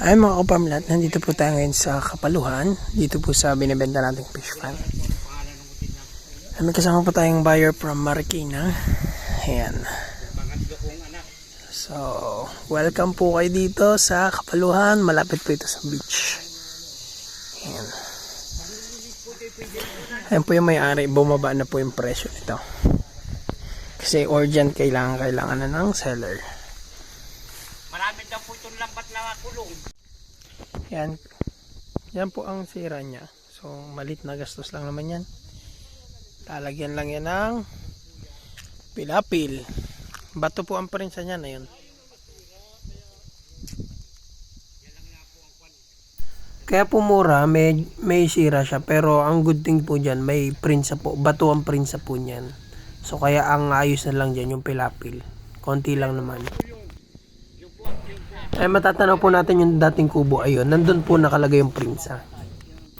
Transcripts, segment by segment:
Ay mga kaparmlat, nandito po tayo ngayon sa Kapaluhan. Dito po sa binibenta nating fish pan. Ay, may kasama po tayong buyer from Marikina. Ayan. So, welcome po kayo dito sa Kapaluhan. Malapit po ito sa beach. Ayan. Ayan po yung may-ari. Bumaba na po yung presyo nito. Kasi urgent kailangan na ng seller. Marami daw po itong lambat na kulong. Yan. Yan po ang sira niya. So, malit na gastos lang naman yan. Lalagyan lang yan ng pilapil. Bato po ang prinsa niya na yun. Kaya po mura, may sira siya. Pero ang good thing po dyan, may prinsa po. Bato ang prinsa po niyan. So, kaya ang ayos na lang dyan yung pilapil. Konti lang naman. Ay matatanaw po natin yung dating kubo. Ayun, nandun po nakalagay yung prinsa.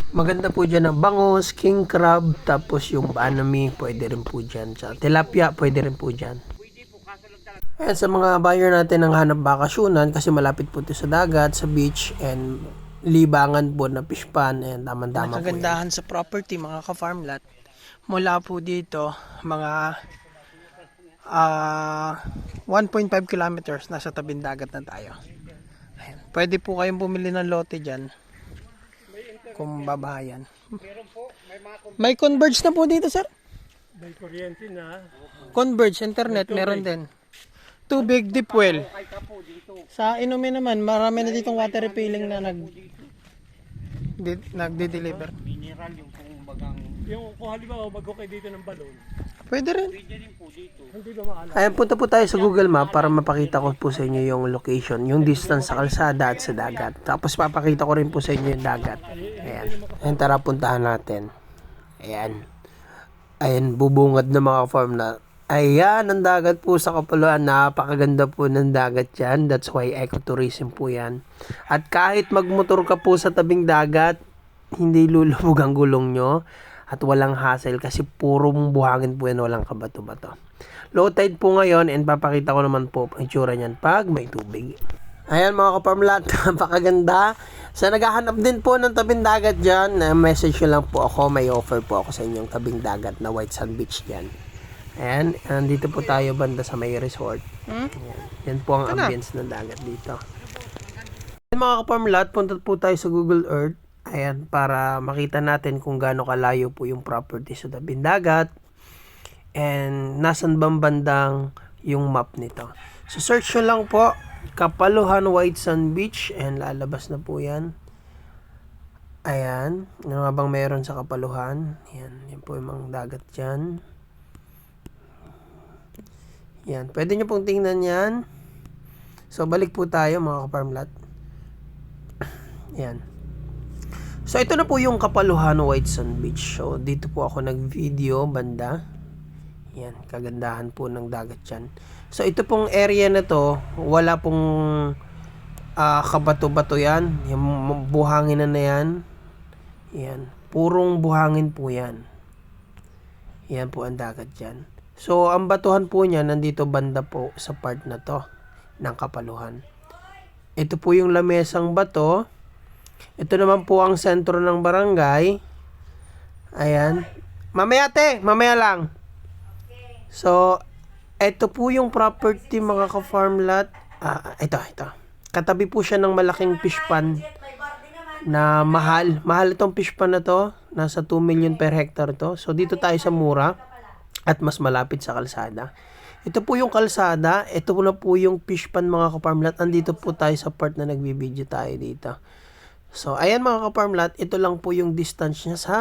Maganda po dyan ang bangos, king crab, tapos yung banami, pwede rin po dyan. Sa tilapia, pwede rin po dyan. Ayan, sa mga buyer natin ng hanap bakasyonan, kasi malapit po ito sa dagat, sa beach, and libangan po na fish pan, and tama-tama po yan. Kagandahan sa property, mga ka-farmlat, mula po dito, mga 1.5 kilometers, nasa tabing dagat na tayo. Ayan. Pwede po kayong bumili ng lote dyan kung babahayan. May converge na po dito, sir? May kuryente na. Converge, internet, meron din. Tubig, deep well. Sa inumin naman, marami na ditong water refilling na nagde-deliver. Mineral yung kumbagang. Yung kung halimbawa mag-okay dito ng balon, Pwede rin. Pwede rin po dito. hindi ba maalam? Ayan, punta po tayo sa Google Map para mapakita ko po sa inyo yung location, yung distance sa kalsada at sa dagat. Tapos papakita ko rin po sa inyo yung dagat. Ayan. Ayan, tara puntahan natin. Ayan. Ayan, bubungad na mga farm na. Ayan, ang dagat po sa Kapaluhan. Napakaganda po ng dagat yan. That's why ecotourism po yan. At kahit magmotor ka po sa tabing dagat, hindi lulubog ang gulong nyo. At walang hassle kasi purong buhangin po yan, walang kabato-bato. Low tide po ngayon and papakita ko naman po ang itsura niyan pag may tubig. Ayan mga kaparmlat, napakaganda. Sa naghahanap din po ng tabing dagat dyan, message nyo lang po ako, may offer po ako sa inyong tabing dagat na White Sand Beach dyan. Ayan, andito po tayo banda sa may resort. Ayan, yan po ang ambience ng dagat dito. Ayan mga kaparmlat, punta po tayo sa Google Earth. Ayan, para makita natin kung gaano kalayo po yung property sa tabing dagat. And nasan bang bandang yung map nito. So search nyo lang po, Kapaluhan White Sand Beach, and lalabas na po yan. Ayan, ano nga bang meron sa Kapaluhan. Ayan, yan po yung mga dagat dyan. Yan, pwede nyo pong tingnan yan. So balik po tayo mga kaparmlat. Yan. So ito na po yung Kapaluhan White Sand Beach. So dito po ako nag-video banda. Yan, kagandahan po ng dagat dyan. So ito pong area na to, wala pong kabato-bato yan. Yung buhangin na yan. Yan, purong buhangin po yan. Yan po ang dagat dyan. So ang batuhan po niya nandito banda po sa part na to ng Kapaluhan. Ito po yung lamesang bato. Ito naman po ang sentro ng barangay. Ayan. Mamaya mamaya lang. So, ito po yung property mga ka-farmlat. Ito. Katabi po siya ng malaking fish pan na mahal. Mahal itong fish pan na to. Nasa 2 million per hectare to. So, dito tayo sa mura at mas malapit sa kalsada. Ito po yung kalsada. Ito po na po yung fish pan mga ka-farmlat. Andito po tayo sa part na nagbibideo tayo dito. So, ayan mga ka-farmlat, ito lang po yung distance niya sa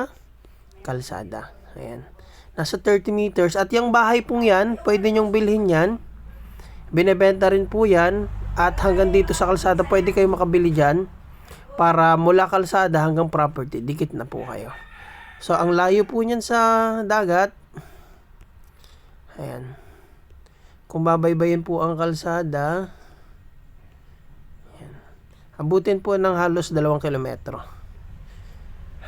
kalsada. Ayan. Nasa 30 meters. At yung bahay pong yan, pwede nyong bilhin yan. Binebenta rin po yan. At hanggang dito sa kalsada, pwede kayo makabili dyan. Para mula kalsada hanggang property, dikit na po kayo. So, ang layo po niyan sa dagat. Ayan. Kung babaybayin po ang kalsada, abutin po ng halos 2 kilometro.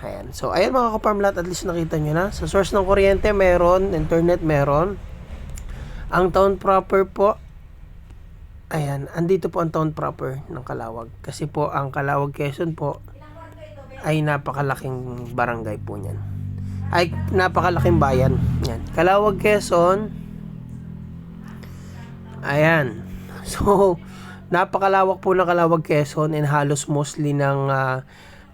Ayan. So, ayan mga kaparmlat, at least nakita nyo na. Sa source ng kuryente, meron. Internet, meron. Ang town proper po Ayan, andito po ang town proper ng Calawag. Kasi po, ang Calawag, Quezon po, ay napakalaking barangay po niyan. Ay, napakalaking bayan. Yan. Calawag, Quezon. Ayan. So, napakalawak po ng Calawag, Quezon and halos mostly ng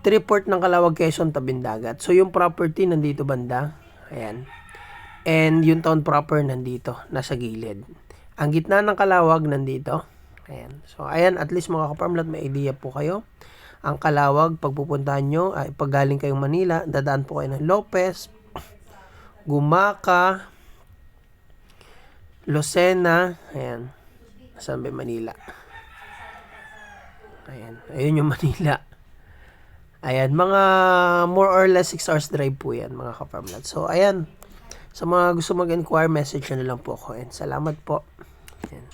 3/4 ng Calawag, Quezon tabing dagat. So, yung property nandito banda. Ayan. And yung town proper nandito, nasa gilid. Ang gitna ng Calawag nandito. Ayan. So, ayan, at least mga kaparmlat, may idea po kayo. Ang Calawag, pag pupuntahan nyo, ay pag galing kayong Manila, dadaan po kayo ng Lopez, Gumaca, Lucena, ayan, saan ba Manila? Ayan, ayun yung Manila. Ayan, mga more or less 6 hours drive po yan, mga kaparmlat. So, ayan, sa mga gusto mag-inquire, message nyo na lang po ako. And salamat po. Ayan.